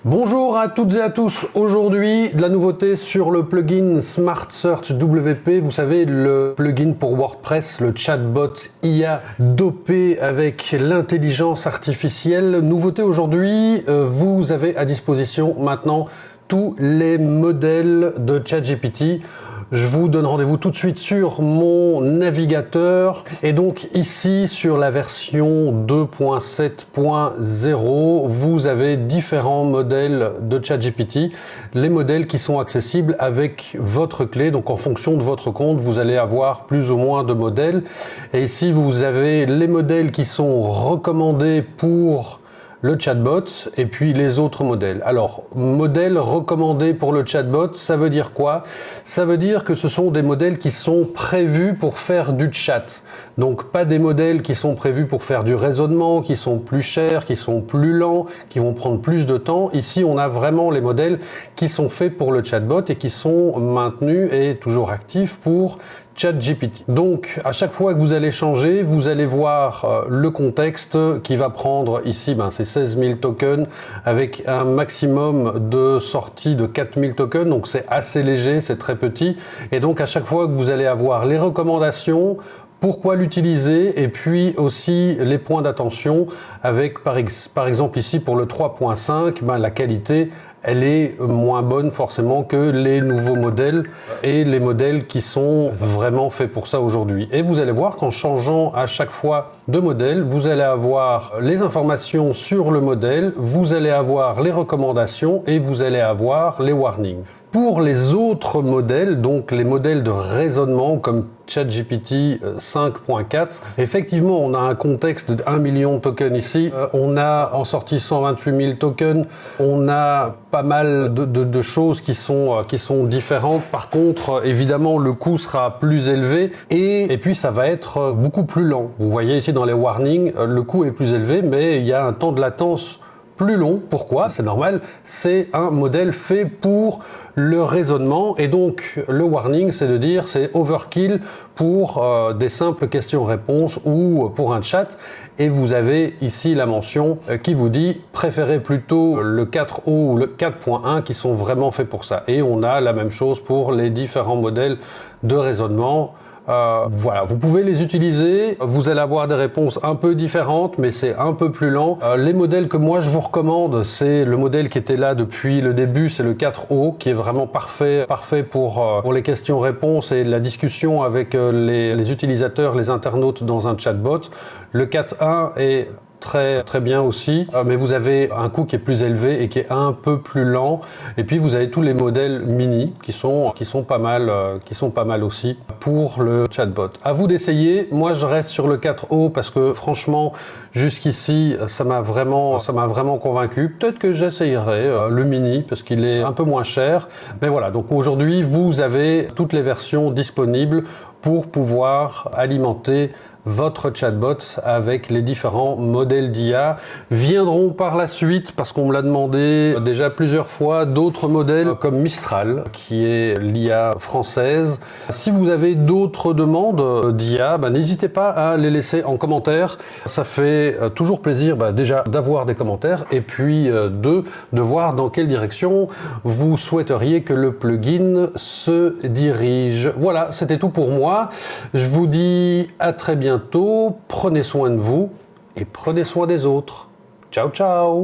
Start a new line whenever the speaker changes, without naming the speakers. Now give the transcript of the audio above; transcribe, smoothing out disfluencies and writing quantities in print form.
Bonjour à toutes et à tous. Aujourd'hui, de la nouveauté sur le plugin Smart Search WP. Vous savez, le plugin pour WordPress, le chatbot IA dopé avec l'intelligence artificielle. Nouveauté aujourd'hui, vous avez à disposition maintenant tous les modèles de ChatGPT. Je vous donne rendez-vous tout de suite sur mon navigateur et donc ici sur la version 2.7.0 vous avez différents modèles de ChatGPT, les modèles qui sont accessibles avec votre clé. Donc en fonction de votre compte vous allez avoir plus ou moins de modèles et ici vous avez les modèles qui sont recommandés pour le chatbot et puis les autres modèles. Alors, modèle recommandé pour le chatbot, ça veut dire quoi? Ça veut dire que ce sont des modèles qui sont prévus pour faire du chat. Donc, pas des modèles qui sont prévus pour faire du raisonnement, qui sont plus chers, qui sont plus lents, qui vont prendre plus de temps. Ici, on a vraiment les modèles qui sont faits pour le chatbot et qui sont maintenus et toujours actifs pour ChatGPT. Donc, à chaque fois que vous allez changer, vous allez voir le contexte qui va prendre ici, c'est 16 000 tokens avec un maximum de sortie de 4 000 tokens. Donc, c'est assez léger, c'est très petit. Et donc, à chaque fois que vous allez avoir les recommandations, pourquoi l'utiliser et puis aussi les points d'attention avec par exemple ici pour le 3.5, la qualité elle est moins bonne forcément que les nouveaux modèles et les modèles qui sont vraiment faits pour ça aujourd'hui. Et vous allez voir qu'en changeant à chaque fois de modèle, vous allez avoir les informations sur le modèle, vous allez avoir les recommandations et vous allez avoir les warnings. Pour les autres modèles, donc les modèles de raisonnement comme ChatGPT 5.4, effectivement on a un contexte de 1 million de tokens ici, on a en sortie 128 000 tokens, on a pas mal de choses qui sont différentes. Par contre, évidemment le coût sera plus élevé et puis ça va être beaucoup plus lent. Vous voyez ici dans les warnings, le coût est plus élevé mais il y a un temps de latence plus long. Pourquoi? C'est normal, c'est un modèle fait pour le raisonnement et donc le warning c'est de dire c'est overkill pour des simples questions-réponses ou pour un chat et vous avez ici la mention qui vous dit préférez plutôt le 4O ou le 4.1 qui sont vraiment faits pour ça et on a la même chose pour les différents modèles de raisonnement. Voilà, vous pouvez les utiliser, vous allez avoir des réponses un peu différentes mais c'est un peu plus lent. Les modèles que moi je vous recommande, c'est le modèle qui était là depuis le début, c'est le 4O qui est vraiment parfait pour les questions-réponses et la discussion avec les utilisateurs, les internautes dans un chatbot. Le 4.1 est très bien aussi, mais vous avez un coût qui est plus élevé et qui est un peu plus lent. Et puis vous avez tous les modèles mini qui sont pas mal aussi pour le chatbot. À vous d'essayer. Moi je reste sur le 4O parce que franchement jusqu'ici ça m'a vraiment convaincu. Peut-être que j'essayerai le mini parce qu'il est un peu moins cher. Mais voilà, donc aujourd'hui vous avez toutes les versions disponibles pour pouvoir alimenter votre chatbot avec les différents modèles d'IA. Viendront par la suite, parce qu'on me l'a demandé déjà plusieurs fois, d'autres modèles comme Mistral, qui est l'IA française. Si vous avez d'autres demandes d'IA, n'hésitez pas à les laisser en commentaire. Ça fait toujours plaisir déjà d'avoir des commentaires et puis de voir dans quelle direction vous souhaiteriez que le plugin se dirige. Voilà, c'était tout pour moi. Je vous dis à très bientôt. Prenez soin de vous et prenez soin des autres. Ciao, ciao!